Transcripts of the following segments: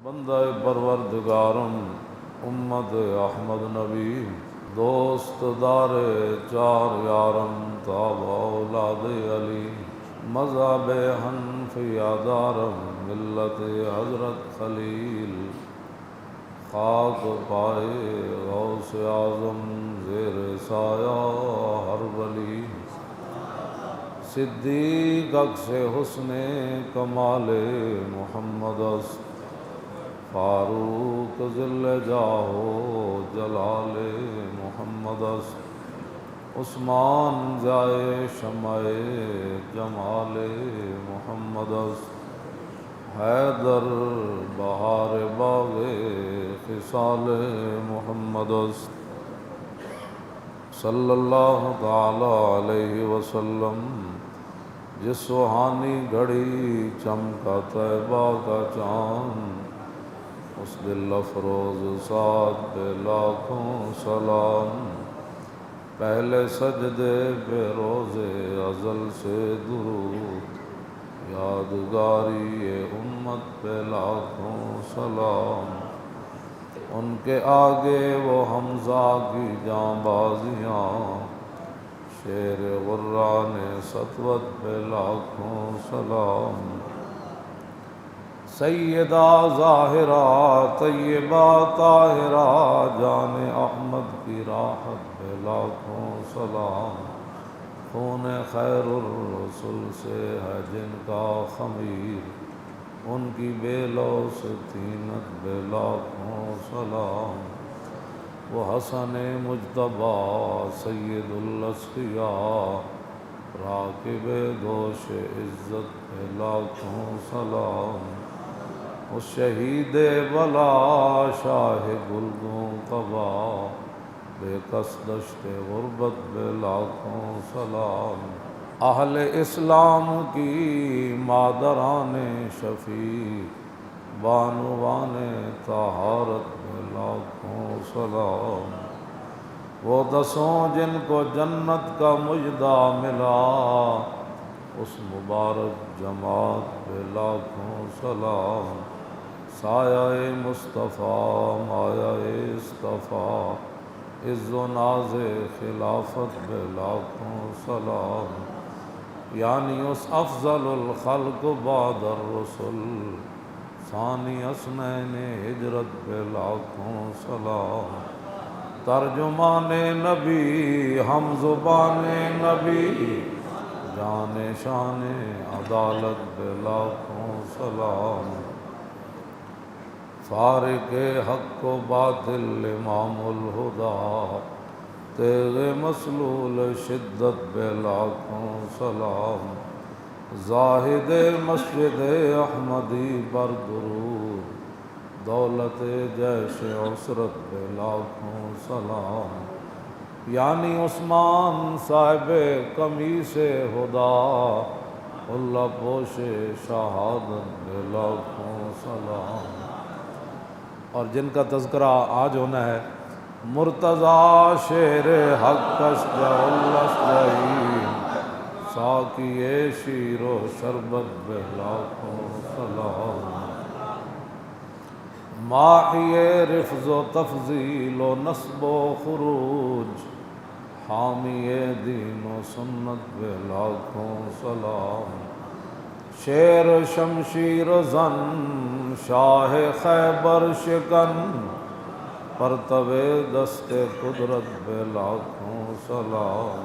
بندہ پروردگارم امت احمد نبی دوست دار چار یارم تاب اولاد علی مذہب حنفیہ دارم ملت حضرت خلیل خاک پائے غوث اعظم زیر سایہ ہر ولی صدیق عکس حسن کمال محمد است فاروق ذل جاہ جلال محمد است عثمان جائے شمع جمال محمد است حیدر بہار باغ خصال محمد است صلی اللہ تعالی علیہ وسلم جس سہانی گھڑی چمکا طیبہ کا چاند اس دل افروز ساتھ پہ لاکھوں سلام پہلے سجدے پہ روز ازل سے درود یادگاری امت پہ لاکھوں سلام ان کے آگے وہ حمزہ کی جانبازیاں شیر غران سطوت پہ لاکھوں سلام سیدہ ظاہرہ طیبہ طاہرہ جان احمد کی راحت پہ لاکھوں سلام خون خیر الرسل سے ہے جن کا خمیر ان کی بے لوث طینت بے لاکھوں سلام وہ حسن مجتبیٰ سید الاسقیاء راکب دوش عزت پہ لاکھوں سلام اس شہید بلا شاہ گلگوں قبا بے کس دشت غربت بے لاکھوں سلام اہل اسلام کی مادران شفیع بانوان طہارت بے لاکھوں سلام وہ دسوں جن کو جنت کا مژدہ ملا اس مبارک جماعت پہ لاکھوں سلام سایہ مصطفیٰ مایہ اصطفیٰ عز و ناز خلافت بے لاکھوں سلام یعنی اس افضل الخلق بعد الرسل ثانی اثنین ہجرت پہ لاکھوں سلام ترجمان نبی ہم زبان نبی جان شان عدالت پہ لاکھوں سلام فارق حق و باطل امام الہدیٰ تیغ مسلول شدت پہ لاکھوں سلام زاہد مسجد احمدی پر درود دولت جیش عسرت پہ لاکھوں سلام یعنی عثمان صاحب قمیص ہدا اللہ پوش شہادت پہ لاکھوں سلام اور جن کا تذکرہ آج ہونا ہے مرتضیٰ شیر حق اشجع الاشجعین ساقی شیر و شربت بے لاکھوں سلام ماحی رفض و تفضیل و نصب و خروج حامی دین و سنت بے لاکھوں سلام شیر شمشیر زن شاہ خیبر شکن پرتو دست قدرت بے لاکھوں سلام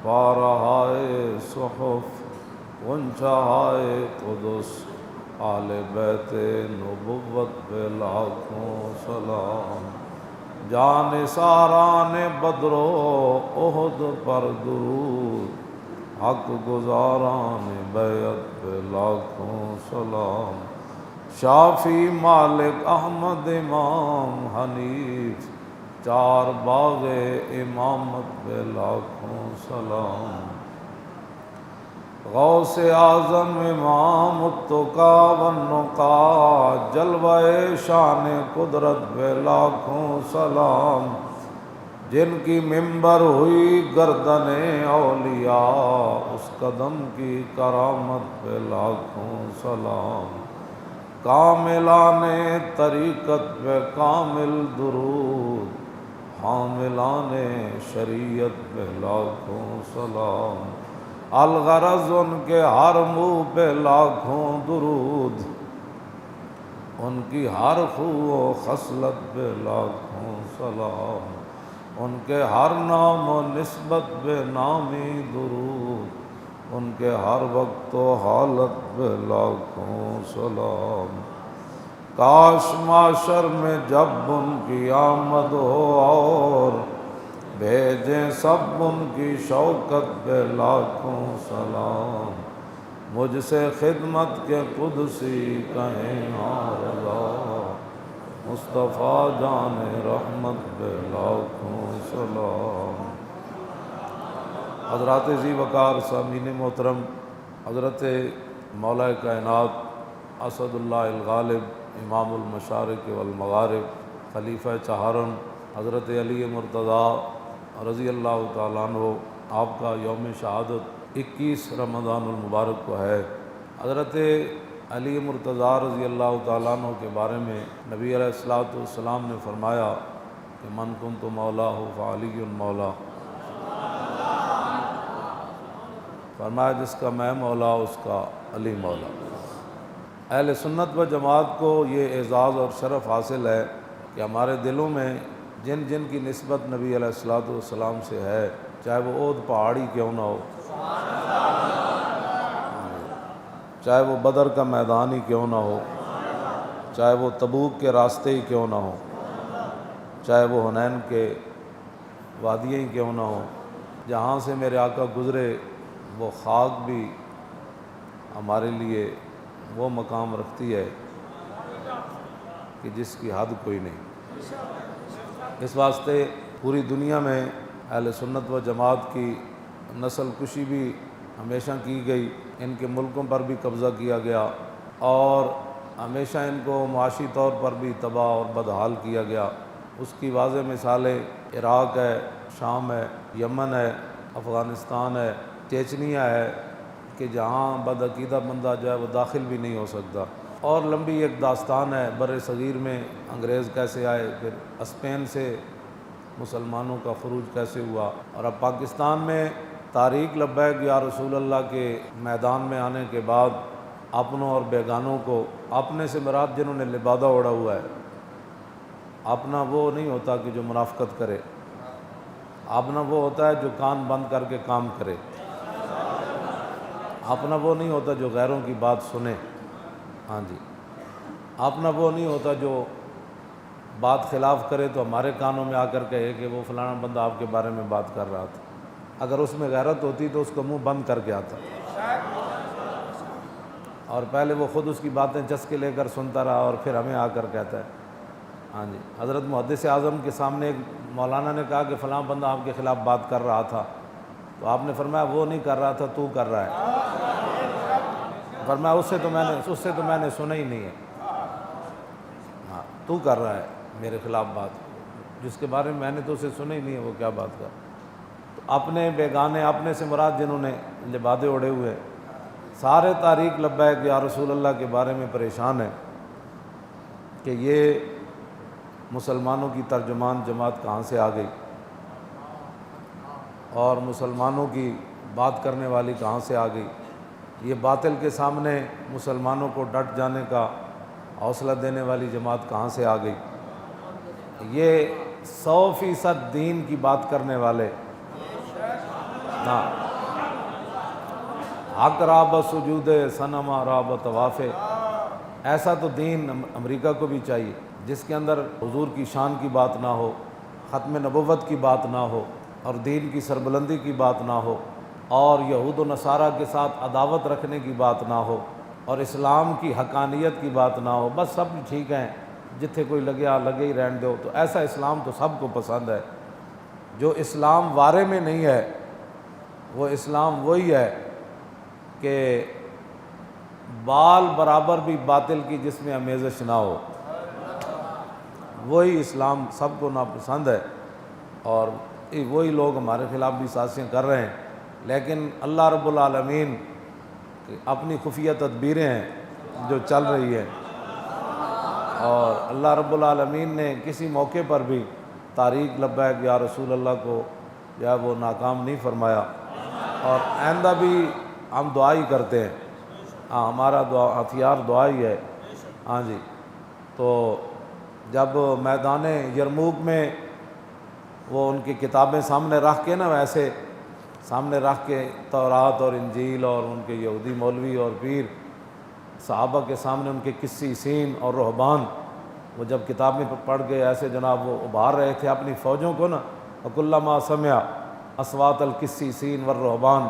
پارہائے صحف غنچہائے قدس آل بیت نبوت پہ لاکھوں سلام جان ساران بدر و احد پر درود حق گزاران بیعت پہ لاکھوں سلام شافی مالک احمد امام حنیف چار باغ امامت پہ لاکھوں سلام غوث اعظم امام التقا والنقا جلوہ شان قدرت پہ لاکھوں سلام جن کی ممبر ہوئی گردن اولیاء اس قدم کی کرامت پہ لاکھوں سلام کاملان طریقت پہ کامل درود، حاملان شریعت پہ لاکھوں سلام، الغرض ان کے ہر منہ پہ لاکھوں درود، ان کی ہر خو و خصلت پہ لاکھوں سلام، ان کے ہر نام و نسبت پہ نامی درود، ان کے ہر وقت و حالت پہ لاکھوں سلام۔ کاش معاشر میں جب ان کی آمد ہو اور بھیجیں سب ان کی شوکت پہ لاکھوں سلام، مجھ سے خدمت کے قدسی کہیں آرزا، مصطفیٰ جان رحمت پہ لاکھوں سلام۔ حضرات ذی وقار سامعین محترم، حضرت مولا کائنات اسد اللہ الغالب امام المشارق والمغارب خلیفہ چہارم حضرت علی مرتضیٰ رضی اللہ تعالیٰ عنہ، آپ کا یوم شہادت 21 رمضان المبارک کو ہے۔ حضرت علی مرتضیٰ رضی اللہ تعالیٰ عنہ کے بارے میں نبی علیہ الصلوۃ والسلام نے فرمایا کہ من کنت مولاہ فعلی مولا، فرمایا جس کا میں مولا اس کا علی مولا۔ اہل سنت و جماعت کو یہ اعزاز اور شرف حاصل ہے کہ ہمارے دلوں میں جن جن کی نسبت نبی علیہ الصلوۃ والسلام سے ہے، چاہے وہ اود پہاڑی کیوں نہ ہو، چاہے وہ بدر کا میدان ہی کیوں نہ ہو، چاہے وہ تبوک کے راستے ہی کیوں نہ ہو، چاہے وہ حنین کے وادیاں ہی کیوں نہ ہو، جہاں سے میرے آقا گزرے وہ خاک بھی ہمارے لیے وہ مقام رکھتی ہے کہ جس کی حد کوئی نہیں۔ اس واسطے پوری دنیا میں اہل سنت و جماعت کی نسل کشی بھی ہمیشہ کی گئی، ان کے ملکوں پر بھی قبضہ کیا گیا اور ہمیشہ ان کو معاشی طور پر بھی تباہ اور بدحال کیا گیا۔ اس کی واضح مثالیں عراق ہے، شام ہے، یمن ہے، افغانستان ہے، چیچنیا ہے کہ جہاں بدعقیدہ بندہ جو ہے وہ داخل بھی نہیں ہو سکتا، اور لمبی ایک داستان ہے بر صغیر میں انگریز کیسے آئے، پھر اسپین سے مسلمانوں کا خروج کیسے ہوا، اور اب پاکستان میں تاریخ لبیک یا رسول اللہ کے میدان میں آنے کے بعد اپنوں اور بیگانوں کو، اپنے سے مراد جنہوں نے لبادہ اوڑھا ہوا ہے، اپنا وہ نہیں ہوتا کہ جو منافقت کرے، اپنا وہ ہوتا ہے جو کان بند کر کے کام کرے، اپنا وہ نہیں ہوتا جو غیروں کی بات سنے، ہاں جی، اپنا وہ نہیں ہوتا جو بات خلاف کرے تو ہمارے کانوں میں آ کر کہے کہ وہ فلانا بندہ آپ کے بارے میں بات کر رہا تھا، اگر اس میں غیرت ہوتی تو اس کو منہ بند کر کے آتا، اور پہلے وہ خود اس کی باتیں چسکے لے کر سنتا رہا اور پھر ہمیں آ کر کہتا ہے۔ ہاں جی، حضرت محدث اعظم کے سامنے ایک مولانا نے کہا کہ فلاں بندہ آپ کے خلاف بات کر رہا تھا، تو آپ نے فرمایا وہ نہیں کر رہا تھا، تو کر رہا ہے۔ فرمایا اس سے تو میں نے سنا ہی نہیں ہے، ہاں تو کر رہا ہے میرے خلاف بات، جس کے بارے میں نے تو اسے سنا ہی نہیں ہے، وہ کیا بات کر۔ تو اپنے بیگانے، اپنے سے مراد جنہوں نے لبادے اوڑھے ہوئے، سارے تاریخ لبیک یا رسول اللہ کے بارے میں پریشان ہیں کہ یہ مسلمانوں کی ترجمان جماعت کہاں سے آ گئی اور مسلمانوں کی بات کرنے والی کہاں سے آ گئی، یہ باطل کے سامنے مسلمانوں کو ڈٹ جانے کا حوصلہ دینے والی جماعت کہاں سے آ گئی، یہ 100% دین کی بات کرنے والے، ہاں، حق راب سجود صنم راب طواف، ایسا تو دین امریکہ کو بھی چاہیے جس کے اندر حضور کی شان کی بات نہ ہو، ختم نبوت کی بات نہ ہو، اور دین کی سربلندی کی بات نہ ہو، اور یہود و نصارہ کے ساتھ عداوت رکھنے کی بات نہ ہو، اور اسلام کی حقانیت کی بات نہ ہو، بس سب ٹھیک ہیں، جتھے کوئی لگے ہی رہن دو۔ تو ایسا اسلام تو سب کو پسند ہے۔ جو اسلام وارے میں نہیں ہے وہ اسلام وہی ہے کہ بال برابر بھی باطل کی جس میں آمیزش نہ ہو، وہی اسلام سب کو ناپسند ہے، اور وہی لوگ ہمارے خلاف بھی سازشیں کر رہے ہیں، لیکن اللہ رب العالمین کی اپنی خفیہ تدبیریں ہیں جو چل رہی ہیں، اور اللہ رب العالمین نے کسی موقع پر بھی طریق لبیک یا رسول اللہ کو یا وہ ناکام نہیں فرمایا، اور آئندہ بھی ہم دعا ہی کرتے ہیں۔ ہاں، ہمارا ہتھیار دعا ہی ہے۔ ہاں جی، تو جب میدان یرموک میں وہ ان کی کتابیں سامنے رکھ کے نا، ویسے سامنے رکھ کے تورات اور انجیل اور ان کے یہودی مولوی اور پیر صحابہ کے سامنے ان کے قسیسین اور رہبان، وہ جب کتابیں پڑھ کے ایسے جناب وہ ابھار رہے تھے اپنی فوجوں کو نا، وَكُلَّمَا سَمِعَ أَصْوَاتَ الْقِسِّيسِينَ وَالرُّهْبَانِ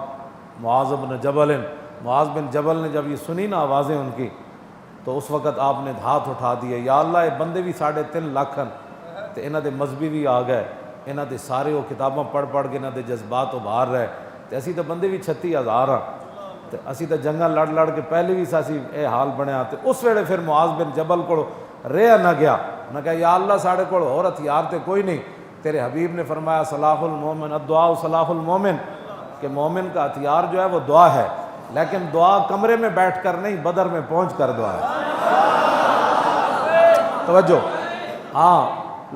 معاذ بن جبل نے جب یہ سنی نا آوازیں ان کی، تو اس وقت آپ نے ہاتھ اٹھا دیے، یا اللہ یہ بندے بھی 3.5 لاکھ ہیں، تو انہاں دے مذہبی بھی آ گئے، انہاں دے سارے وہ کتاباں پڑھ کے انہاں دے جذبات ابھار رہے، تو اسی تو بندے بھی 36,000 ہاں، تو اسی تو جنگاں لڑ کے پہلے بھی ساسی اے حال بنیا۔ تو اس ویلے پھر معاذ بن جبل کو رہا نہ گیا، نہ کہا یا اللہ ساڑھے کو اور ہتھیار تے کوئی نہیں، تیرے حبیب نے فرمایا صلاح المومن الدعاء صلاح المومن، کہ مومن کا ہتھیار جو ہے وہ دعا ہے، لیکن دعا کمرے میں بیٹھ کر نہیں، بدر میں پہنچ کر دعا ہے۔ توجہ، ہاں،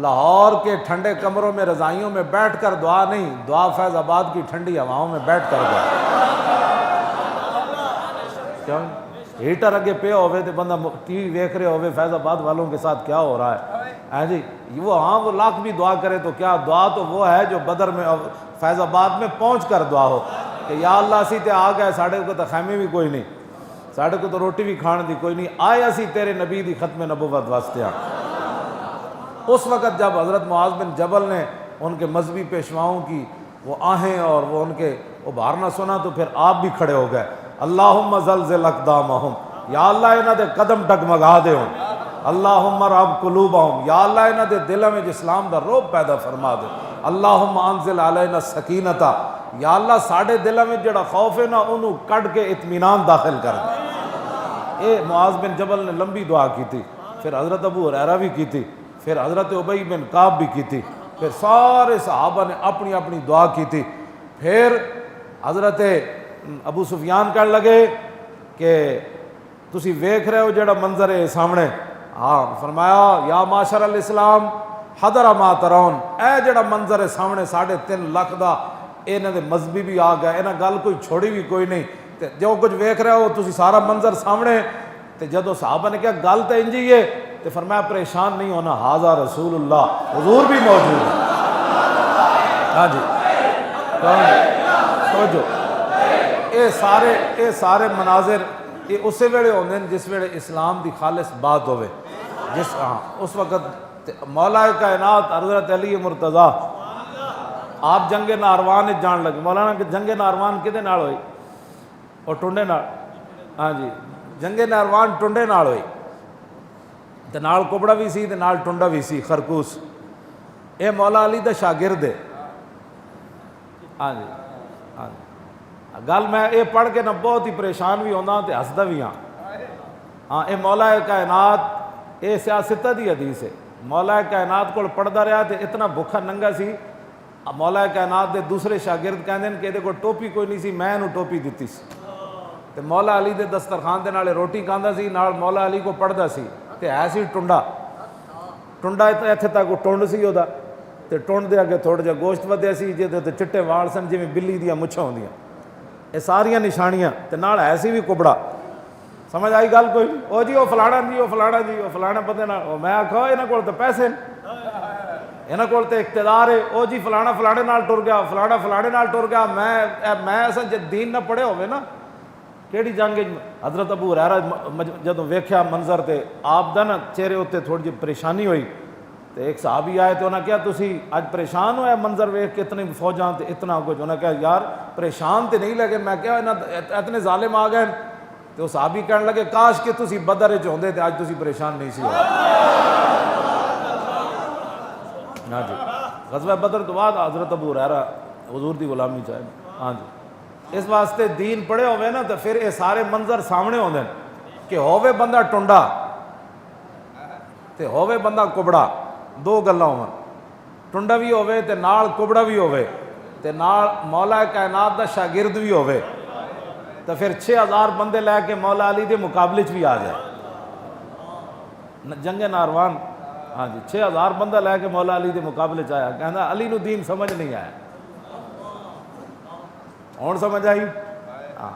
لاہور کے ٹھنڈے کمروں میں رضائیوں میں بیٹھ کر دعا نہیں، دعا فیض آباد کی ٹھنڈی ہواؤں میں بیٹھ کر دعا۔ کیوں ہیٹر اگے پہ ہوئے تو بندہ ٹی وی دیکھ رہے ہوئے فیض آباد والوں کے ساتھ کیا ہو رہا ہے جی، وہ لاکھ بھی دعا کرے تو کیا، دعا تو وہ ہے جو بدر میں فیض آباد میں پہنچ کر دعا ہو کہ یا اللہ اسی تے آ گئے، ساڑھے کو تو خیمے بھی کوئی نہیں، ساڑھے کو تو روٹی بھی کھان دی کوئی نہیں، آئے اسی تیرے نبی دی ختم نبوت واسطے۔ اس وقت جب حضرت معاذ بن جبل نے ان کے مذہبی پیشواؤں کی وہ آہیں اور وہ ان کے ابھارنا سنا، تو پھر آپ بھی کھڑے ہو گئے، اللہم زلزل اقدامہم، یا اللہ انہاں دے قدم ڈگمگا دے ہوں، اللہم رب قلوبہم، یا اللہ انہاں دے دلوں میں اسلام دا روب پیدا فرما دے، اللہم انزل علینا سکینتا، یا اللہ ساڑھے دلوں میں جڑا خوف ہے نا انہوں کٹ کے اطمینان داخل کر دے۔ اے معاذ بن جبل نے لمبی دعا کی تھی، پھر حضرت ابو ہریرہ بھی کی تھی، پھر حضرت ابی بن کعب بھی کی تھی، پھر سارے صحابہ نے اپنی اپنی دعا کی تھی۔ پھر حضرت ابو سفیان کہنے لگے کہ تسی ویکھ رہے ہو جڑا منظر ہے سامنے، ہاں، فرمایا یا معاشر الاسلام حضر ما ترون، اے جڑا منظر ہے سامنے 3.5 لاکھ دا، انہاں دے مذہبی بھی آ گئے، انہاں گل کوئی چھوڑی بھی کوئی نہیں، تے جو کچھ ویکھ رہے ہو تسی سارا منظر سامنے۔ تے جدو صحابہ نے کہا گل تے انجی ہے، تے فرمایا پریشان نہیں ہونا، ھذا رسول اللہ، حضور بھی موجود ہے۔ ہاں جی، توجہ، اے سارے مناظر یہ اسی ویلے ہوندے ہیں جس ویلے اسلام دی خالص بات ہوئے، جس اس وقت مولا کائنات حضرت علی مرتضیٰ آپ جنگ ناروان جان لگے۔ مولانا کہ جنگ ناروان کدے نال ہوئی؟ اور ٹنڈے نال، ہاں جی، جنگ ناروان ٹنڈے نال ہوئی، تے نال کبڑا بھی سی تے نال ٹنڈا بھی سی، خرکوس۔ اے مولا علی دا شاگرد ہے۔ ہاں جی، ہاں جی، گل میں اے پڑھ کے نہ بہت ہی پریشان بھی ہونا تے ہسدا بھی ہاں۔ ہاں، اے مولا کائنات، اے سیاستہ دی حدیث ہے، مولا کائنات کو پڑھدا رہا تے اتنا بھوکھا ننگا سی، مولا کائنات دے دوسرے شاگرد کہندے کہ دے کو ٹوپی کوئی نہیں سی، میں انہوں ٹوپی دتی سی، تے مولا علی دے دسترخوان دے نالے روٹی کھاندا سی، نال مولا علی کو پڑھدا سی، تے ہے سی ٹنڈا ایتھے تک وہ ٹنڈ سی او دا، تے ٹنڈ دے اگے تھوڑا جا گوشت ودیا سی جے تے چٹے وال سن جویں بلی دیاں مچھاں ہوندیاں، یہ ساریاں نشانیاں، تے نال ہے سی بھی کبڑا۔ سمجھ آئی گل کوئی؟ او جی او فلانا جی، او فلانا جی، او فلانا بندے نال، میں آکھا انہاں کول تے پیسے نے، انہاں کول تے اقتدار ہے، او جی فلانا فلانے نال ٹر گیا، فلانا فلانے نال ٹر گیا، میں اصل جے دین نہ پڑھے ہوئے نا، کیڑی جنگ حضرت ابو ہریرہ جدوں ویکھیا منظر تے آپ دا نا چہرے اتنے تھوڑی جی پریشانی ہوئی، تے ایک صحابی آئے تو انہاں کہا تسی اج پریشان ہوئے منظر ویکھ کے اتنی فوجاں تے اتنا کچھ، انہاں کہا یار پریشان تے نہیں لگے، میں کہا اتنے ظالم آ گئے، تو صحابی کہنے لگے کاش کہ تسی بدر وچ ہوندے تے اج تسی پریشان نہیں سی ہوئے۔ ہاں جی، غزوہ بدر تو بعد حضرت ابو ہریرہ حضور دی غلامی چاہے، ہاں جی، اس واسطے دین پڑھے ہوئے نا تو پھر یہ سارے منظر سامنے ہوندے ہیں کہ ہووے بندہ ٹنڈا تے ہووے بندہ کبڑا، دو گلاں ہون، ٹنڈا بھی ہووے تے نال کبڑا بھی ہووے تے نال مولا کائنات دا شاگرد بھی ہووے، تو پھر 6000 بندے لے کے مولا علی دے مقابلے چ بھی آ جائے۔ جنگ ناروان ہاں جی 6000 بندہ لے کے مولا علی دے مقابلے چ آیا، کہندا علی نو دین سمجھ نہیں آیا، ہن سمجھ آئی؟ ہاں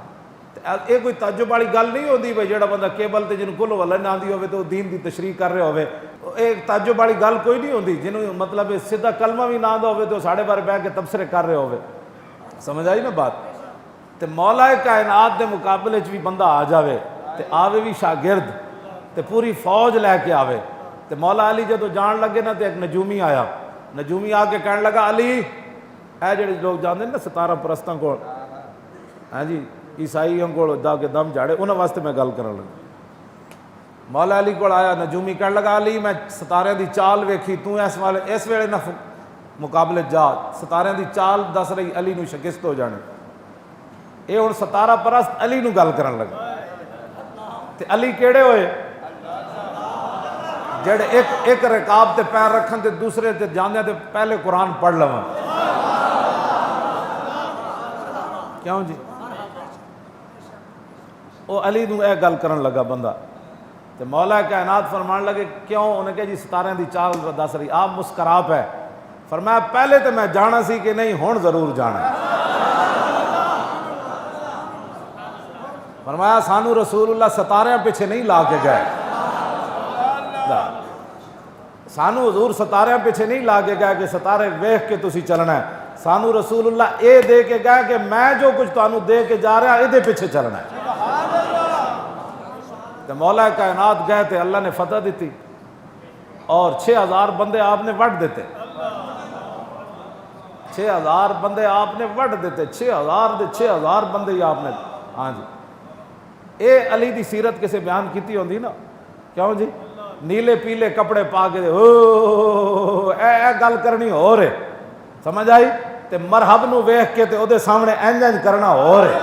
یہ کوئی تعجب والی گل نہیں ہوندی بھئی جڑا بندہ کیبل تے جنوں کل ولا نہ آندی ہوے تو دین دی تشریح کر رہا ہوے، ایک تعجب والی گل کوئی نہیں ہوندی، جنوں مطلب سیدھا کلمہ بھی نہ آندا ہوے تو ساڑھے بارے بیٹھ کے تبصرے کر رہے ہوے، سمجھ آئی نا بات؟ تے مولا کائنات دے مقابلے چ بھی بندہ آ جاوے تے آوے بھی شاگرد تے پوری فوج لے کے آوے، تے مولا علی جدو جان لگے نا تے ایک نجومی آیا، نجومی آ کے کہنے لگا علی اے جڑے لوگ جاندے نا 17 پرستاں کول، ہاں جی عیسائیوں کول جا کے دم جھاڑے، انہاں واسطے میں گل کرن لگا۔ مولا علی کول آیا نجومی کہنے لگا علی میں ستارے دی چال ویکھی، تو اس ویلے نہ مقابلے جا، ستارے دی چال دس رہی علی نو شکست ہو جانے، اے ہن 17 پرست علی نو گل کرن لگا، تے علی کیڑے ہوئے جڑے ایک رکاب تے پیر رکھن تے دوسرے تے جاندے تے پہلے قرآن پڑھ لواں، کیوں جی؟ وہ علی نو اے گل کرن لگا بندہ، تے مولا کائنات فرمان لگے کیوں؟ انہیں کہا جی ستارے دی چال دس رہی، آپ مسکرا پے، فرمایا پہلے تے میں جانا سی کہ نہیں، ہن ضرور جانا، فرمایا سانو رسول اللہ ستاریاں پیچھے نہیں لا کے گئے، سانو حضور ستاریاں پیچھے نہیں لا کے گئے کہ ستارے ویکھ کے تسی چلنا ہے، سانو رسول اللہ اے دے کے گئے کہ میں جو کچھ تانوں دے کے جا رہا اے دے پیچھے چلنا ہے۔ تو مولا کائنات گئے تھے، اللہ نے فتح دیتی اور 6000 بندے آپ نے وڈ دیتے، 6000 بندے آپ نے وڈ دیتے، 6000 بندے ہی آپ نے، ہاں جی اے علی دی سیرت کسے بیان کیتی ہوندی نا، کیوں جی؟ نیلے پیلے کپڑے پا کے اے گل کرنی ہو رہے، سمجھ آئی؟ تے مرحب نو ویکھ کے تے او دے سامنے انج کرنا ہو رہے،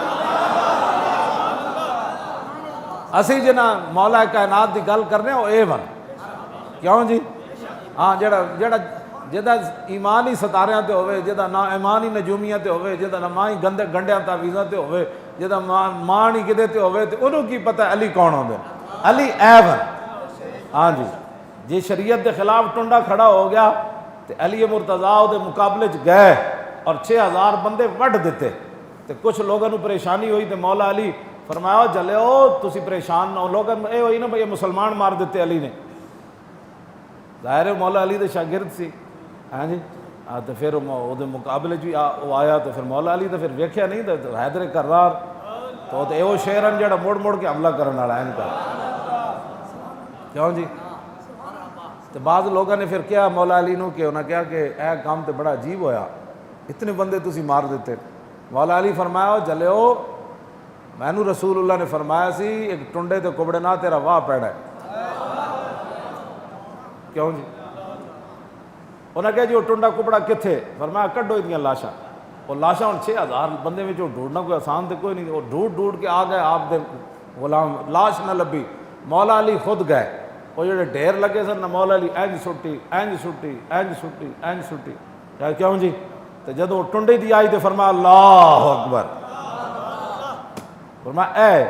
اسی جنا مولا کائنات دی گل کرنے ہو اے ون، کیوں جی؟ ہاں جدا ایمان ہی ستاریاں تے ہوئے، جدا نا ایمان ہی نجومیاں تے ہوئے، جدا نہ ماں ہی گنڈیاں تعویذاں تے ہوئے، جدا مان ہی کدے تے ہوئے، تے انہوں کی پتہ علی کون ہوندے؟ علی اے ون، ہاں جی جی شریعت دے خلاف ٹنڈا کھڑا ہو گیا تے علی مرتضیٰ دے مقابلے چ گئے اور 6000 بندے وڈ دیتے، تے کچھ لوگوں کو پریشانی ہوئی تے مولا علی فرمایا جلو تسی پریشان نہ ہو، لوگوں اے ہوئی نا بھئی مسلمان مار دیتے علی نے، ظاہر ہے مولا علی دے شاگرد سی، ہاں جی تو پھر وہ مقابلے بھی وہ آیا تو پھر مولا علی تو پھر ویکھیا نہیں تو حیدر کرار تو وہ شیرن جڑا مڑ مڑ کے حملہ کرنے والا ہے ان کا، کیوں جی؟ تو بعض لوگوں نے پھر کیا مولا علی نو کہ انہوں نے کہا کہ اے کام تو بڑا عجیب ہویا، اتنے بندے تسی مار دیتے، مولا علی فرمایا جلیو مینو رسول اللہ نے فرمایا سی ایک ٹنڈے تے کبڑے نہ تیرا واہ پیڑا ہے، کیوں جی؟ انہوں نے کہا جی وہ ٹنڈا کپڑا کتھے؟ فرمایا کڈو اتنی لاشاں، وہ لاشاں ہوں 6000 بندے میں جو ڈھونڈنا کوئی آسان تے کوئی نہیں، وہ ڈھونڈ کے آ گئے آپ دے غلام، لاش نہ لبھی، مولا علی خود گئے، وہ جڑے ڈھیر لگے سن نہ مولا علی اینج سٹی اینج سٹی اینج سٹی اینج سٹی، کیوں جی؟ تو جدو ٹنڈے دی آئی تو فرمایا اللہ اکبر، فرمایا اے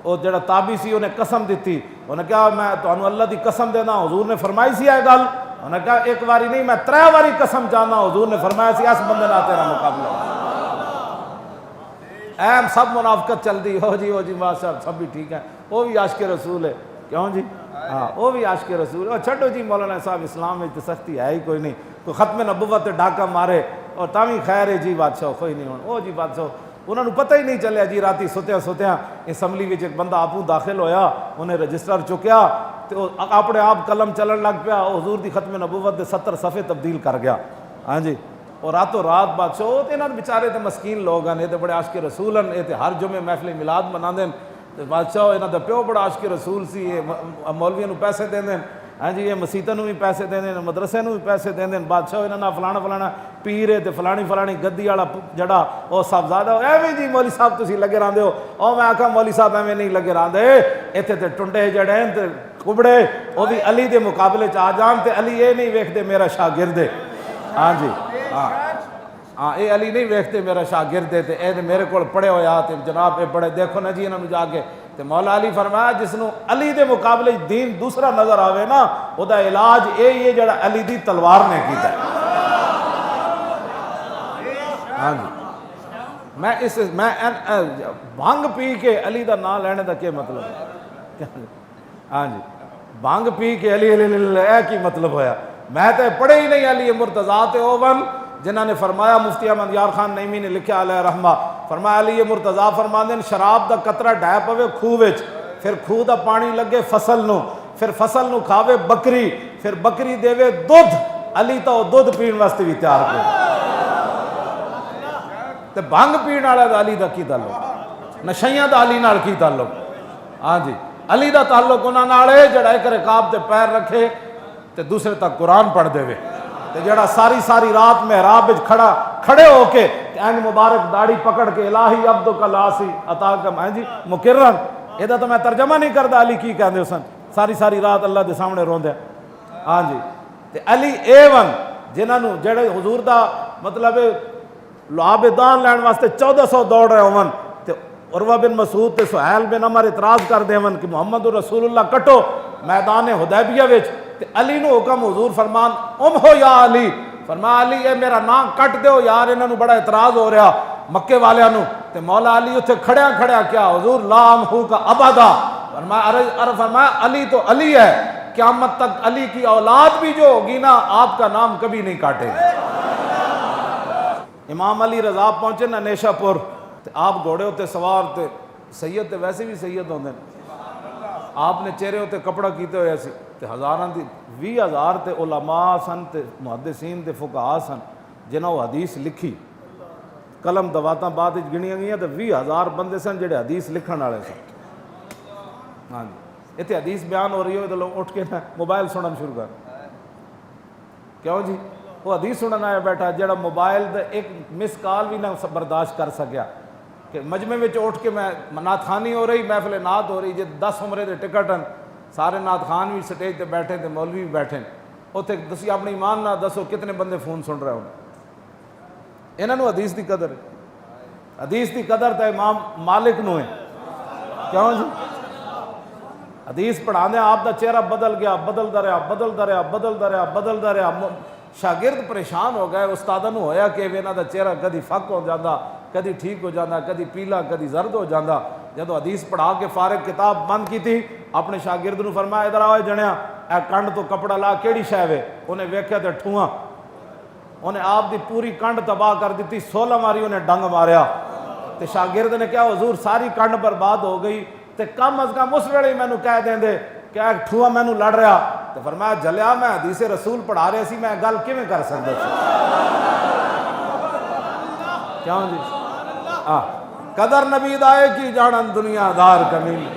وہ جڑا تابی سی انہیں قسم دیتی، انہیں کہا میں تو اللہ دی قسم دینا، حضور نے فرمائی سی ہے گل، انہیں کہا ایک باری نہیں میں 3 باری قسم جانا، حضور نے فرمایا سی اس بندے نہ تیرا مقابلہ، ایم سب منافقت چل دی، ہو جی ماشاء سب بھی ٹھیک ہے، وہ بھی عاشق رسول ہے، کیوں جی؟ ہاں وہ بھی عاشق رسول ہے، چھڑو جی مولانا صاحب اسلام میں تو سختی ہے ہی کوئی نہیں، تو ختم نبوت ڈاکہ مارے اور تاوی خیر ہے جی بادشاہ کوئی نہیں ہونا، وہ جی بادشاہ انہوں نے پتہ ہی نہیں چلیا جی راتی ستیاں اسمبلی وچ ایک بندہ آپوں داخل ہویا، انہیں رجسٹر چکیا تو اپنے آپ قلم چلن لگ پیا، حضور دی ختم نبوت دے 70 صفحے تبدیل کر گیا، ہاں جی اور راتوں رات بادشاہ وہ انہوں نے بیچارے تے مسکین لوگ ہیں، یہ تے بڑے عاشق رسول ہیں، یہ تے ہر جمعے محفل میلاد مناندے ہیں، بادشاہ انہوں دا پیو بڑا عاشق رسول سی، یہ مولویوں پیسے دیں دیں، ہاں جی یہ مسیتوں بھی پیسے دیں دیں، مدرسے بھی پیسے دیں دیں، بادشاہ انہوں نے فلانا پیر ہے تے فلانی گدی والا جڑا وہ صاحبزادہ ایویں جی مولوی صاحب تسی لگے رہندے ہو، او میں آکھا مولوی صاحب ایویں نہیں لگے رہندے، ایتھے تے ٹنڈے جڑے ہیں تے کبڑے وہ بھی علی دے مقابلے چ آ جان تے علی یہ نہیں ویکھدے میرا شاگرد ہے، ہاں جی ہاں اے علی نہیں ویکھتے میرا شاگرد ہے تے اے میرے کول پڑھے ہویا تے جناب اے بڑے دیکھو نا جی انہاں نوں جا کے تے مولا علی فرمایا جس نو علی دے مقابلے دین دوسرا نظر آوے نا او دا علاج یہ جڑا علی دی تلوار نے کیتا ہے. ہاں جی میں بھنگ پی کے علی دا نام لینے دا کیا مطلب ہے؟ ہاں جی بھنگ پی کے علی علی اے کی مطلب ہویا؟ میں تے پڑھے ہی نہیں علی مرتضیٰ تے اوون جنہاں نے فرمایا. مفتی احمد یار خان نعیمی نے لکھا علیہ رحمہ فرمایا علی مرتضیٰ فرماندے شراب دا قطرہ ڈھے پوے کھوہ وچ پھر کھوہ دا پانی لگے فصل نو پھر فصل نو کھاوے بکری پھر بکری دیوے دودھ علی تو دودھ پین واسطے بھی تیار کرے. تے بھنگ پین والا دا علی دا کی تعلق؟ نشیاں دا علی نال کی تعلق؟ ہاں جی علی دا تعلق انہاں نال ہے جڑا ایک رکاب تے پیر رکھے تے دوسرے تک قرآن پڑھ دے وے تے جڑا ساری رات محراب وچ کھڑے ہو کے اینج مبارک داڑھی پکڑ کے الہی عبدک الاسی عطاکم ہاں جی مکرن. یہ تو میں ترجمہ نہیں کردا علی کی کہندے سن ساری رات اللہ دے سامنے روندے. ہاں جی تے علی ایون جنہاں نو جڑے حضور دا مطلب لعاب دان لین واسطے 1400 دوڑ رہے ہون تے عروہ بن مسعود تے سہیل بن عمر اعتراض کر دے ہون کہ محمد رسول اللہ کٹو میدان حدیبیہ وچ تے علی نو حکم حضور فرمان ہو یا علی فرمایا علی اے میرا نام کٹ دیو یار انہاں نو بڑا اعتراض ہو رہا مکے والیاں نو. تے مولا علی اتھے کھڑیا کیا حضور لا امحو کا ابدا فرمایا علی تو علی ہے قیامت تک علی کی اولاد بھی جو ہوگی نا آپ کا نام کبھی نہیں کاٹے گی. امام علی رضا پہنچے نا نیشا پور تے آپ گھوڑے ہوتے سوار تے سید تے ویسے بھی سید ہوندے آپ نے چہرے ہوتے کپڑا کیتے ہوئے سی تے ہزاراں دی 20,000 تے علماء سن تے محدثین تے فقہاء سن جنہاں وہ حدیث لکھی قلم دواتاں بعد وچ گنیاں گئیاں تے 20,000 بندے سن جڑے حدیث لکھن والے سن. ہاں جی اتنے حدیث بیان ہو رہی ہو تو لوگ اٹھ کے نا موبائل سننا شروع کر. کیوں جی وہ حدیث سنن آیا بیٹھا جڑا موبائل دے ایک مس کال بھی نہ برداشت کر سکیا کہ مجمع وچ اٹھ کے میں نعت خوانی ہو رہی محفل نعت ہو رہی جے 10 عمرے دے ٹکٹ ہیں سارے نعت خوان بھی سٹیج تے بیٹھے تے مولوی بھی بیٹھے اتنے دسی اپنی ایمان نہ دسو کتنے بندے فون سن رہے ہوں. انہاں نو حدیث دی قدر ہے. حدیث دی قدر تے امام مالک نو ہے. کیوں جی حدیث پڑھا دیں آپ دا چہرہ بدل گیا بدلدا رہا شاگرد پریشان ہو گئے استاداں نو ہویا کہ انہاں دا چہرہ کدی فک ہو جاتا کدی ٹھیک ہو جاتا کدی پیلا کدی زرد ہو جاتا. جدو حدیث پڑھا کے فارغ کتاب بند کی تھی اپنے شاگرد نو فرمایا ادھر آؤ جنیا اے کنڈ تو کپڑا لا کیڑی شے وے انہیں ویکھیا تے ٹھواں انہیں آپ دی پوری کنڈ تباہ کر دیتی 16 ماری انہیں ڈنگ ماریا تے شاگرد نے کہا حضور ساری کنڈ برباد ہو گئی تے کم از کم اس ویلے مینوں کہہ دیں دے کہ ایک ٹھواں مینوں لڑ رہا تے فرمایا جلیا میں حدیث رسول پڑھا رہے سی میں گل کیویں کر سکدا سی. کیوں جی قدر نبی دائے کی جانن دنیا دار کمیل.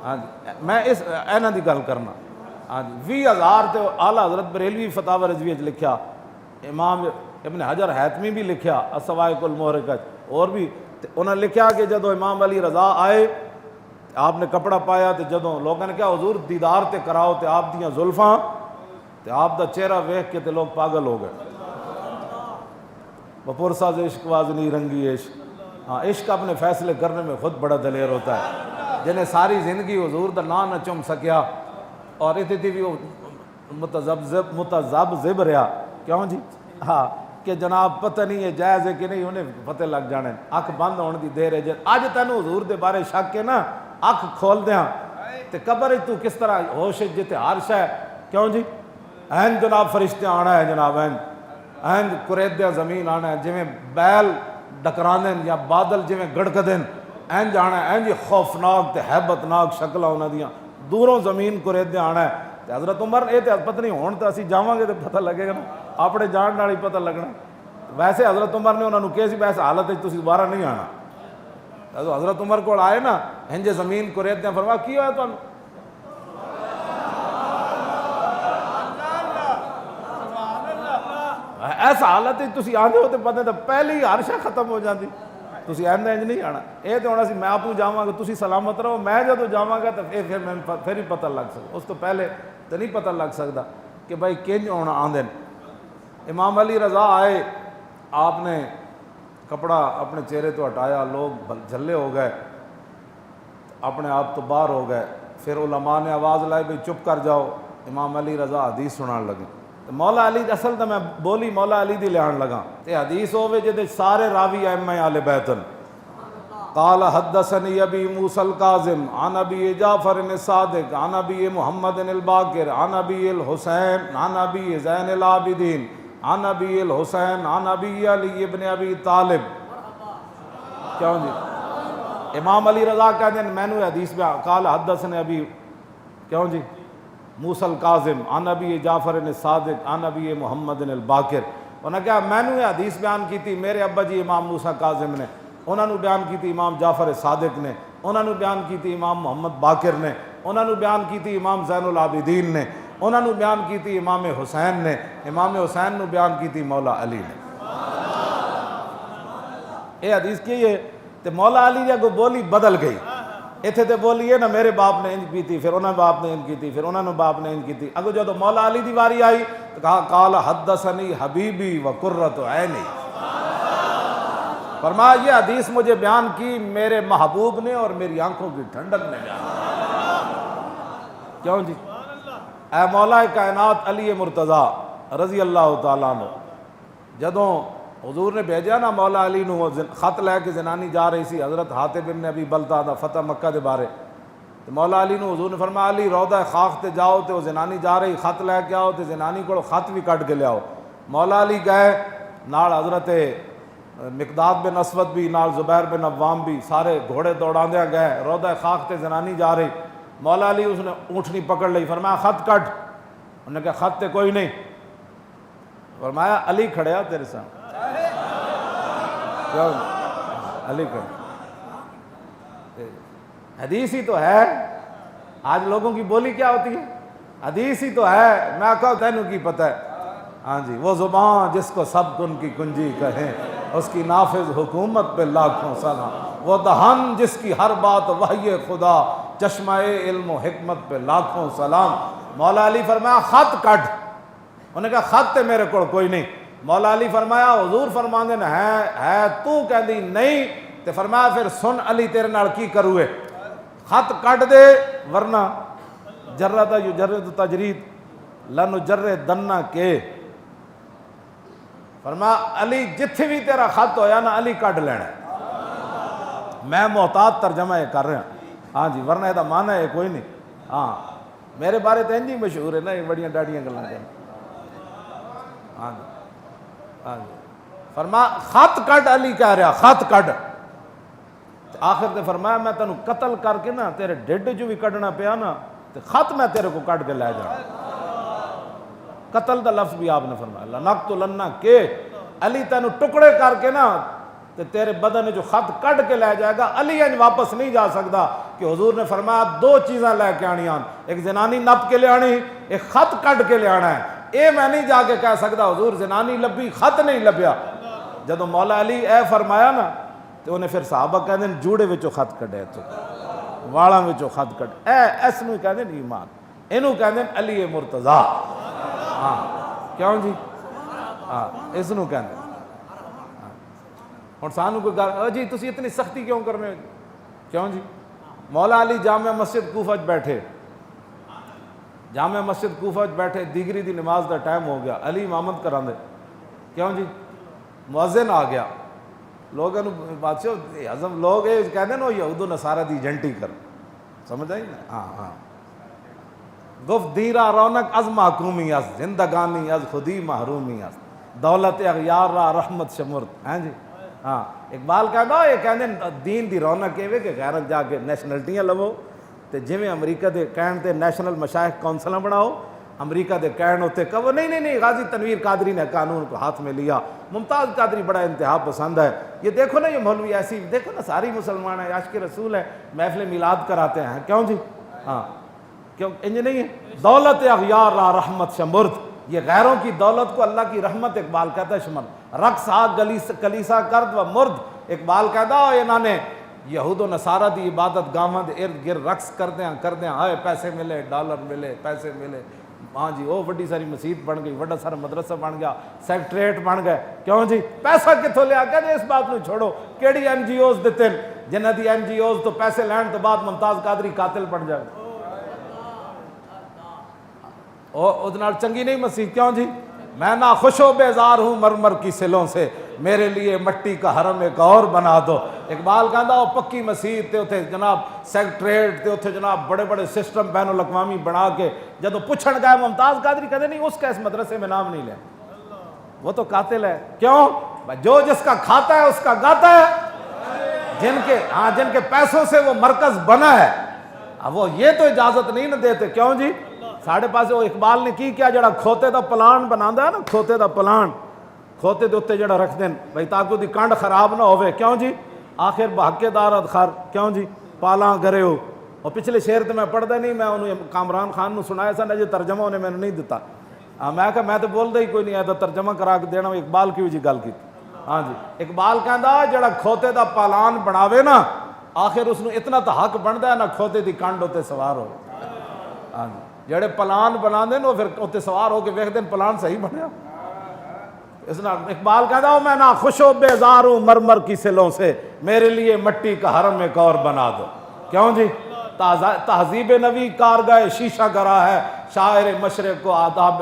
ہاں جی میں اس اینہ دی گل کرنا. ہاں جی 20,000 تے اعلیٰ حضرت بریلوی فتاوی رضویہ وچ لکھیا امام ابن حجر حیتمی بھی لکھیا الصواعق المحرقۃ اور بھی انہوں نے لکھیا کہ جدو امام علی رضا آئے آپ نے کپڑا پایا تے جدو لوگوں نے کہا حضور دیدار تے کراؤ تے آپ دیاں زلفاں تے آپ دا چہرہ ویکھ کے تے لوگ پاگل ہو گئے. بپرساز عشق وازنی رنگی عشق. ہاں عشق اپنے فیصلے کرنے میں خود بڑا دلیر ہوتا ہے جنہیں ساری زندگی حضور دا نام نہ چم سکیا اور اتنی بھی وہ متذبذب رہا. کیوں جی ہاں کہ جناب پتہ نہیں ہے جائز ہے کہ نہیں انہیں پتہ لگ جانے اکھ بند ہونے دی دیر ہے جی اج تینوں حضور دے بارے شک کے نا اکھ کھول دیاں تے قبر تو کس طرح ہوش جتے ہر شے. کیوں جی این جناب فرشتے آنا ہے جناب این قریدیاں زمین آنا ہے جویں بیل ڈکراندیں یا بادل جویں گڑکدیں این جانا ہے این جی خوفناک تے ہیبتناک شکلاں انہاں دیاں دوروں زمین قریدیاں آنا ہے. تے حضرت عمر اے تے پتہ نہیں ہون تے اسی جاواں گے تے پتہ لگے گا نا اپنے جان نال ہی پتہ لگنا. ویسے حضرت عمر نے انہوں نے کہا سی ویسے حالت وچ تسی دوبارہ نہیں آنا. حضرت عمر کو آئے نا ہنجے زمین قریدیاں فرمایا کی ہویا تانوں ایسا حالت تسی آندے ہو تے پتہ تے پہلے ہی ہر شے ختم ہو جاندی. تسی ایندا انج نہیں آنا اے تے ہونا سی میں آپو جاواں گا تسی سلامت رہو میں جدوں جاواں گا تے پھر ہی پتہ لگ سکدا اس تو پہلے تے نہیں پتہ لگ سکدا کہ بھائی کنج ہونا آندے. امام علی رضا آئے آپ نے کپڑا اپنے چہرے تو ہٹایا لوگ جھلے ہو گئے اپنے آپ تو باہر ہو گئے. پھر علماء نے آواز لائی بھئی چپ کر جاؤ. امام علی رضا حدیث سنان لگے. مولا علی اصل تو میں بولی مولا علی دی لیان لگا تے حدیث ہوے جے سارے راوی ائمہ اہل بیت. قال حدثني ابي موسى الكاظم عن ابي جعفر الصادق عن ابي محمد الباقر عن ابي الحسين عن ابي زين العابدين عن ابي الحسين عن ابي علي ابن ابي طالب. کیوں جی امام علی رضا کہتے ہیں میں نے حدیث میں قال حدثني ابی کیوں جی موسیٰ الکاظم عن ابی جعفر الصادق عن ابی محمد الباقر. انہوں نے کہا میں نے حدیث بیان کی تھی میرے ابا جی امام موسیٰ کاظم نے, انہوں نے بیان کی تھی امام جعفر صادق نے, انہوں نے بیان کی تھی امام محمد باقر نے, انہوں نے بیان کی تھی امام زین العابدین نے, انہوں نے بیان کی تھی امام حسین نے, امام حسین نے بیان کی تھی مولا علی نے. یہ حدیث کی ہے تو مولا علی جب بولی بدل گئی. اتنے تو بولی ہے نا میرے باپ نے انج کی تھی, پھر انہوں نے باپ نے انج کی تھی, پھر انہوں نے باپ نے انج کی تھی. اگر جو مولا علی دی واری آئی تو کہا قال حدثنی حبیبی و قرۃ عینی. فرمایا یہ حدیث مجھے بیان کی میرے محبوب نے اور میری آنکھوں کی ٹھنڈک نے بیان کی. کیوں جی اے مولا کائنات علی مرتضیٰ رضی اللہ تعالیٰ عنہ جدوں حضور نے بھیجا نا مولا علی نو خط لے کے زنانی جا رہی سی حضرت حاتب بن ابی بلتہ دا فتح مکہ دے بارے. تو مولا علی نو حضور نے فرمایا علی روضہ خاک تے جاؤ تے وہ زنانی جا رہی خط لے کے آؤ تے زنانی کو خط بھی کٹ کے لے آؤ. مولا علی گئے نال حضرت مقداد بن اسود بھی نال زبیر بن عوام بھی سارے گھوڑے دوڑا دیا گئے. روضہ خاک تے زنانی جا رہی. مولا علی اس نے اونٹنی پکڑ لی. فرمایا خط کٹ. انہوں نے کہا خط تے کوئی نہیں. فرمایا علی کھڑیا تیرے سامنے. علی کھڑے. حدیث ہی تو ہے. آج لوگوں کی بولی کیا ہوتی ہے حدیث ہی تو ہے. میں کہا تینوں کی پتہ ہے. ہاں جی وہ زبان جس کو سب کن کی کنجی کہیں اس کی نافذ حکومت پہ لاکھوں سلام. وہ دہن جس کی ہر بات وحی خدا چشمہ علم و حکمت پہ لاکھوں سلام. مولا علی فرمایا خط کٹ. انہوں نے کہا خط تے میرے کو کوئی نہیں. مولا علی فرمایا حضور فرماندے نے ہے تو کہندی نہیں تے فرمایا پھر سن علی تیرے نال کی کروے خط کٹ دے ورنہ جرد یجرد تجرید لنجردن کے. فرمایا علی جتھے بھی تیرا خط ہویا نا علی کٹ لینا. میں محتاط ترجمہ یہ کر رہا ہاں جی ورنہ یہ معنی ہے کوئی نہیں. ہاں میرے بارے تو انجی مشہور ہے نا یہ بڑیاں ڈاڑیاں گلاں کریں. ہاں جی ہاں جی فرمایا خط کٹ. علی کہہ رہا خط کٹ. آخر تے فرمایا میں تینوں قتل کر کے نا تیرے ڈھڈ جو بھی کٹنا پیا نا تے خط میں تیرے کو کٹ کے لے جانا. قتل دا لفظ بھی آپ نے فرمایا لنقتلن کے. علی تینوں ٹکڑے کر کے نا تے تیرے بدن جو خط کٹ کے لے جائے گا. علی انج واپس نہیں جا سکتا کہ حضور نے فرمایا دو چیزاں لے کے آنی آن. ایک زنانی نپ کے لے آنی ایک خط کٹ کے لے آنا ہے. اے میں نہیں جا کے کہہ سکتا حضور زنانی لبھی خط نہیں لبیا. جدو مولا علی اے فرمایا نا تو انہیں پھر صحابہ کہتے ہیں جوڑے وچوں خط کٹے تو والاں وچوں خط کٹ. اے اس نو کہتے ہیں ایمان. اینو کہتے ہیں علی مرتضیٰ. ہاں کیوں جی ہاں اس نو کہتے ہیں. اور سانو کوئی گل جی تسی اتنی سختی کیوں کر رہے ہو کیوں جی. مولا علی جامع مسجد کوفہ بیٹھے جامع مسجد کوفہ بیٹھے دیگری دی نماز دا ٹائم ہو گیا. علی امامت کراندے کیوں جی. مؤذن آ گیا. لوگوں بادشاہ اعظم لوگ یہ کہتے ہیں نا یہود و نصارہ دی ایجنٹی کر سمجھ آئی نا. ہاں ہاں گفت دیرا رونق از محکومی از زندگانی از خودی محرومی از دولت اغیار را رحمت شمرد. ہیں جی ہاں اقبال کہتا یہ کہتے ہیں دین دی رونق یہ کہ غیرت جا کے نیشنلٹیاں لو تے جویں امریکہ دے کہن تے نیشنل مشائخ کونسلاں بناؤ. امریکہ دے کہن ہوتے کہو نہیں غازی تنویر قادری نے قانون کو ہاتھ میں لیا. ممتاز قادری بڑا انتہا پسند ہے. یہ دیکھو نا یہ مولوی ایسی دیکھو نا ساری مسلمان ہیں عاشق رسول ہے محفل میلاد کراتے ہیں. کیوں جی ہاں کیوں انج نہیں ہے. دولت اغیار را رحمت شمرد. یہ غیروں کی دولت کو اللہ کی رحمت اقبال کہتا ہے شمر. رقص آگ کلیسا کرد و مرد. اقبال کہتا ہے انہوں نے یہود و نصارہ دی عبادت گاواں دے ارد گرد رقص کردے ہائے پیسے ملے ڈالر ملے پیسے ملے. ہاں جی وہ بڑی ساری مسجد بن گئی بڑا سارا مدرسہ بن گیا سیکٹریٹ بن گئے. کیوں جی پیسہ کتوں لیا. کہتے اس بات کو چھوڑو کیڑی این جی اوز دیتے ہیں جنہ دی NGOs تو پیسے لین تو بعد ممتاز قادری قاتل بن جائے اس نال چنگی نہیں مسیح. کیوں جی؟ میں نہ خوش و بیزار ہوں مرمر کی سلوں سے، میرے لیے مٹی کا حرم ایک اور بنا دو. اقبال کہندا وہ پکی مسیت تے اتھے جناب سیکٹریٹ تے اتھے جناب بڑے بڑے سسٹم بین الاقوامی بنا کے جدو پوچھن گئے ممتاز قادری کہتے نہیں اس کا اس مدرسے میں نام نہیں لیا، وہ تو قاتل ہے. کیوں؟ جو جس کا کھاتا ہے اس کا گاتا ہے. جن کے پیسوں سے وہ مرکز بنا ہے وہ یہ تو اجازت نہیں نہ دیتے. کیوں جی؟ ساڑھے پاس وہ اقبال نے کی کیا جڑا کھوتے دا پلان بنانا ہے نا، کھوتے دا پلان کھوتے دے اتنے جڑا رکھ دیں بھائی تاکہ دی کانڈ خراب نہ ہوئے. کیوں جی؟ آخر بحقے دارت خر. کیوں جی؟ پالاں گرے ہو. اور پچھلے شعر تو میں پڑھتا نہیں، میں انہوں کامران خان نو سنایا سا نا جی ترجمہ انہیں میں نے نہیں دیتا. میں کہا میں تو بول دے ہی کوئی نہیں آیا تو ترجمہ کرا کے دینا. اقبال کی جی گل کی. ہاں جی اقبال کہندا جڑا کھوتے دا پالان بناوے نا آخر اس نو اتنا تو حق بندا ہے نا کھوتے دی کانڈ ہوتے سوار ہو. ہاں جی جڑے پلان بنا دیں وہ پھر اتنے سوار ہو کے ویکھ دیں پلان صحیح بنیا. اس نال اقبال کہتا ہوں میں نہ خوش و بیزار ہوں مرمر کی سلوں سے، میرے لیے مٹی کا حرم ایک اور بنا دو. کیوں جی؟ تہذیب نبی کارگاہ شیشہ گرا ہے، شاعر مشرق کو آداب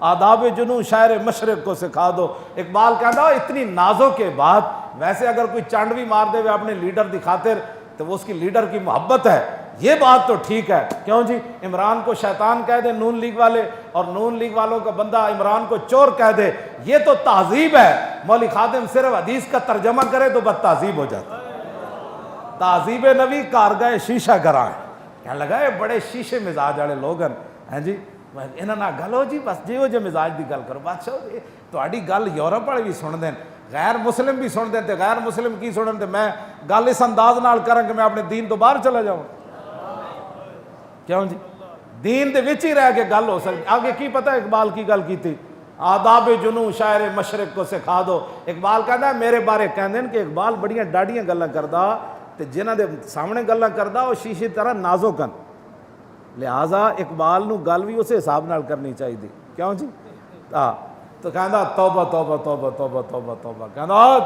آداب جنوں شاعر مشرق کو سکھا دو. اقبال کہتا ہے اتنی نازوں کے بعد ویسے اگر کوئی چانڈ بھی مار دے ہوئے اپنے لیڈر دی خاطر تو وہ اس کی لیڈر کی محبت ہے، یہ بات تو ٹھیک ہے. کیوں جی؟ عمران کو شیطان کہہ دے نون لیگ والے اور نون لیگ والوں کا بندہ عمران کو چور کہہ دے، یہ تو تہذیب ہے. مولوی خادم صرف حدیث کا ترجمہ کرے تو بد تہذیب ہو جاتا. تہذیب نبی کارگاہ شیشہ گراں ہے. کہنے لگا یہ بڑے شیشے مزاج والے لوگ ہیں جی انہاں نہ گل ہو جی بس جیو مزاج دی گل کرو. بادشاہ تہاڈی گل یورپ والے بھی سن دین، غیر مسلم بھی سن دیں تے غیر مسلم کی سنن تے میں گل اس انداز نال کراں کہ میں اپنے دین تو باہر چلا جاؤں. کیوں جی؟ دین دے وچ ہی رہ کے گل ہو سکتی. آگے کی پتہ اقبال کی گل کی تھی آداب جنوں شاعر مشرق کو سکھا دو. اقبال کہتا ہے میرے بارے کہندے کہ اقبال بڑیاں ڈاڈیاں گلاں کردا تے جنہاں دے سامنے گلاں کردا وہ شیشے طرح نازک ہیں، لہٰذا اقبال نو گل بھی اسے حساب نال کرنی چاہیے. کیوں جی؟ تو کہندا توبہ توبہ توبہ توبہ توبہ توبہ. کہندا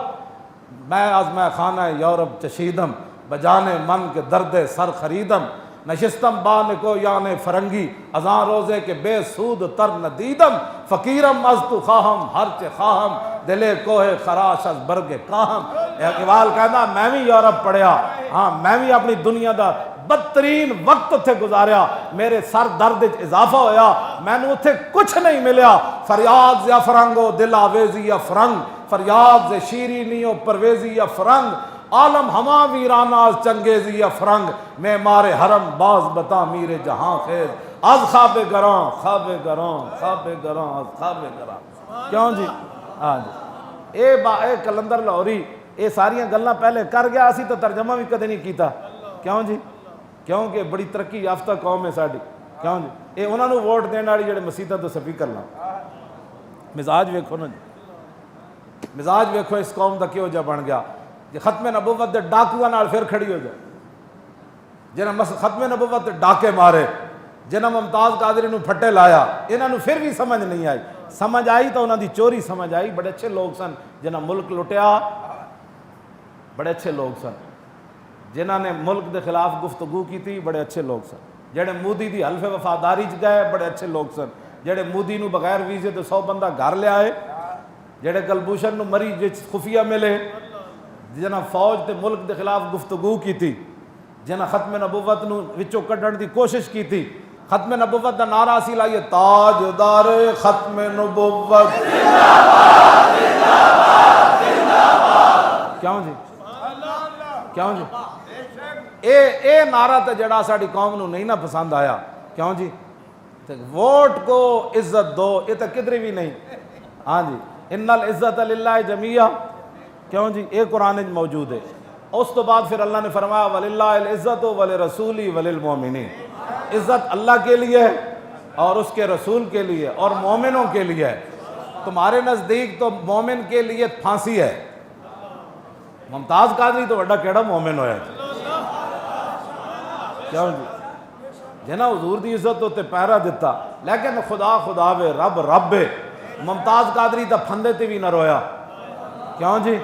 میں خانہ یورپ چشیدم بجانے من کے درد سر خریدم، نشستم بان کو یعنی فرنگی ازاں روزے کے بے سود تر ندیدم، فقیرم از تو خواہم ہرچ خواہم دلے کوہ خراش از برگ کاہم. اقبال کہندا میں بھی یورپ پڑھیا، ہاں میں بھی اپنی دنیا دا بدترین وقت اتھے گزاریا، میرے سر درد اضافہ ہویا، میں نے اتھے کچھ نہیں ملیا. فریاد زیا فرنگو دل آویزی یا فرنگ، فریاد زی شیرینی و پرویزی یا فرنگ، عالم ہما ویرانہ از چنگیزی یا فرنگ، میں مارے حرم باز بتا میر جہاں خیز، از خواب گراں خواب گراں خواب گراں از خواب گراں. کیوں جی؟ ہاں جی اے کلندر لاہوری یہ ساریاں گلاں پہلے کر گیا، اسی تو ترجمہ بھی کدے نہیں کیتا. کیوں جی؟ کیونکہ بڑی ترقی یافتہ قوم ہے ساڈی. کیوں جی؟ یہ انہوں نے ووٹ دینے والی جڑے مسیتاں تو سپیکر لاں. مزاج ویکھو نا جی، مزاج ویکھو اس قوم دا کیوں جا بن گیا. جی ختم نبوت دے ڈاکوؤں نال پھر کھڑی ہو جائے، جنہاں ختم نبوت دے ڈاکے مارے، جنہاں ممتاز قادری نو پھٹے لایا، انہاں نو پھر بھی سمجھ نہیں آئی. سمجھ آئی تو انہاں دی چوری سمجھ آئی. بڑے اچھے لوگ سن جنہاں ملک لٹیا، بڑے اچھے لوگ سن جنہاں نے ملک دے خلاف گفتگو کی تھی، بڑے اچھے لوگ سن. جڑے مودی دی حلف وفاداری چ گئے، بڑے اچھے لوگ سن. جڑے مودی نو بغیر ویزے تو 100 بندہ گھر لے آئے، جڑے کلبھوشن نو مری وچ خفیہ ملے، جنہاں فوج تے ملک دے خلاف گفتگو کی تھی، جنہاں ختم نبوت نو وچوں کڈن دی کوشش کی تھی. ختم نبوت دا نعرہ اسی لائیے تاجدار ختم نبوت. کیوں جی؟ کیوں جی؟ اے نعرہ تے جڑا ساڈی قوم نو نہیں نہ پسند آیا. کیوں جی؟ ووٹ کو عزت دو، یہ تو کدھر بھی نہیں. ہاں جی ان العزت للہ جمیعہ. کیوں جی؟ یہ قرآن موجود ہے. اس تو بعد پھر اللہ نے فرمایا وللہ العزت ولرسولی وللمؤمنین. عزت اللہ کے لیے اور اس کے رسول کے لیے اور مومنوں کے لیے ہے. تمہارے نزدیک تو مومن کے لیے پھانسی ہے، ممتاز قادری تو بڑا کیڑا مومن ہویا. کیوں جی؟ جنہاں حضور دی عزت ہوتے پیرا دیتا، لیکن خدا خدا وے رب رب ہے. ممتاز قادری تا پھندے تے بھی نہ رویا. کیوں جی؟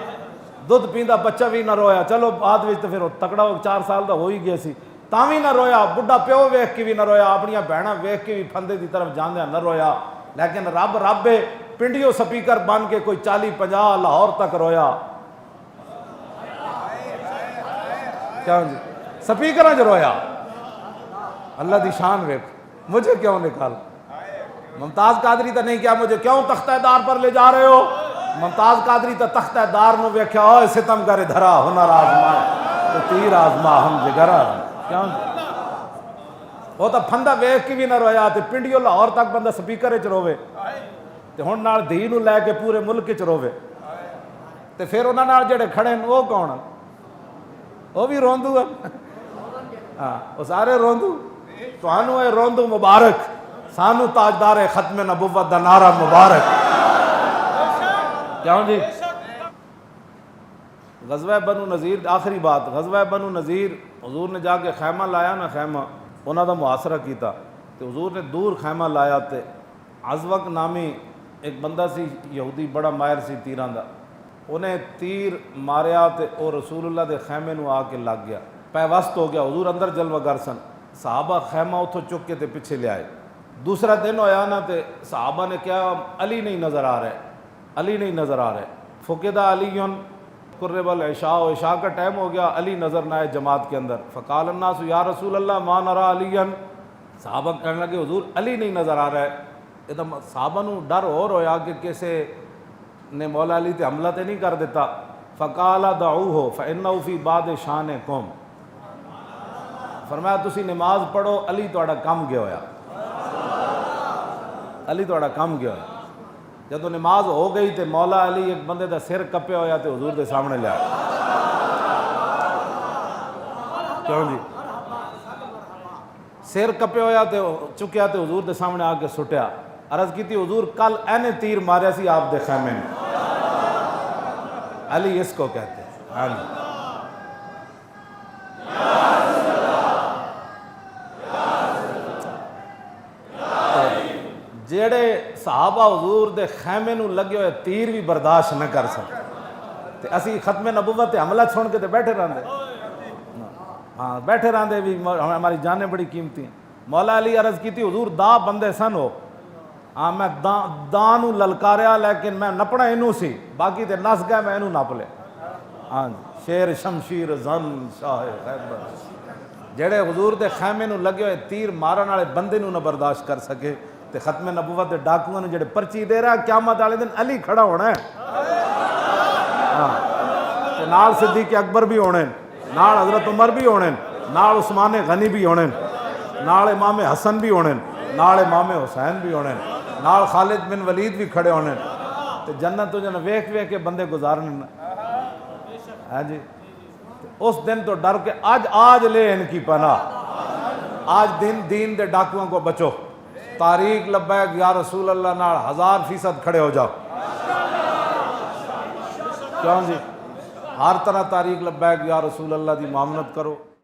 دودھ پیندا بچہ بھی نہ رویا، چلو بعد وچ تے پھر وہ تکڑا 4 سال دا ہو ہی گیا سی، تاں بھی نہ رویا، بڈھا پیو ویکھ کے بھی نہ رویا، اپنی بہناں ویکھ کے بھی پھندے دی طرف جاندیاں نہ رویا، لیکن رب پنڈیوں سپیکر بن کے کوئی 40-50 لاہور تک رویا۔ کیا جی سپیکراں 'چ رویا؟ اللہ دی شان ویکھ، مجھے کیوں نکال؟ ممتاز قادری تو نہیں کیا مجھے کیوں تختہ دار پر لے جا رہے ہو؟ ممتاز قادری تو تختہ دار نو ویکھیا، اوے ستم کرے دھرا ہنر آزما تو تیر آزما ہم جگرا، کیوں وہ تو پھندا ویکھ کے بھی نہ رویا، تے پنڈیوں لاہور تک بندہ سپیکر 'چ روے، تے ہن نال دھی نو لے کے پورے ملک 'چ روے، تے پھر انہاں نال جڑے کھڑے نے وہ کون؟ وہ بھی روندو ہے، ہاں وہ سارے روندو، تانوں اے روندو مبارک، سانو تاجدار ختم نبوت دا نعرہ مبارک۔ کیوں جی؟ غزوہ بنو نذیر، آخری بات، غزوہ بنو نذیر حضور نے جا کے خیمہ لایا نا، خیمہ انہاں دا محاصرہ کیتا، تے حضور نے دور خیمہ لایا، تے عزوق نامی ایک بندہ سی یہودی، بڑا ماہر سی تیراں دا، انہیں تیر ماریا تے او رسول اللہ دے خیمے نو آ کے لگ گیا، پیوست ہو گیا، حضور اندر جلوہ گر سن، صحابہ خیمہ اتھوں چک کے تے پیچھے لے آئے۔ دوسرا دن ہویا نا، تے صحابہ نے کیا، علی نہیں نظر آ رہے، علی نہیں نظر آ رہے، فقدہ علی قرب العشاء، عشاء کا ٹائم ہو گیا، علی نظر نہ آئے جماعت کے اندر، فقال الناس یا رسول اللہ ما نرى علی، صحابہ کہنے لگے حضور علی نہیں نظر آ رہا ہے، ادھر صحابہ نو ڈر اور ہویا کہ کیسے نے مولا علی تے حملہ تے نہیں کر دیتا، فقال دعوہ فانہ فی بعض شانکم، فرمایا تسی نماز پڑھو، علی تہاڈا کم گیا ہویا، علی تہاڈا کم گیا ہویا۔ جدو نماز ہو گئی تے مولا علی ایک بندے دا سر کپیا ہویا تے حضور دے سامنے لیا، کیوں جی؟ سر کپیا ہویا تے چکیا تے حضور دے سامنے آ کے سٹیا، عرض کی تھی حضور کل اینے تیر ماریا سی آپ دے خیمے میں، علی اس کو کہتے ہیں، ہاں جی۔ جیڑے صحابہ حضور دے خیمے نو لگے ہوئے تیر بھی برداشت نہ کر سکتے، تے اسی ختم نبوت تے حملہ چھوڑ کے تے بیٹھے رہندے، ہاں بیٹھے رہندے بھی، ہماری جانیں بڑی قیمتی ہیں۔ مولا علی عرض کی تھی حضور دا بندے سن ہو، ہاں میں داں نو للکاریا لیکن میں نپنا انہوں سی، باقی تے نس گئے میں انہوں نپ لے، ہاں شیر شمشیر زن شاہ خیبر، جیڑے حضور دے خیمے نو لگے ہوئے تیر مارن والے بندے نو نہ برداشت کر سکے، تے ختم نبوت دے ڈاکوؤں نے جڑے پرچی دے رہا قیامت والے دن علی کھڑا ہونا ہے، ہاں تے نال صدیق اکبر بھی ہونے، نال حضرت عمر بھی ہونے، نال عثمان غنی بھی ہونے، نال امام حسن بھی ہونے، نال امام حسین بھی ہونے، نال خالد بن ولید بھی کھڑے ہونے، تے جنت تو جن ویکھ ویکھ کے بندے گزارنے، ہاں جی۔ اس دن تو ڈر کے آج لے ان کی پناہ، آج دین دے ڈاکوؤں کو بچو، تاریخ لبیک یا رسول اللہ نال 1000% کھڑے ہو جاؤ، کیوں جی؟ ہر طرح تاریخ لبیک یا رسول اللہ دی معاملت کرو۔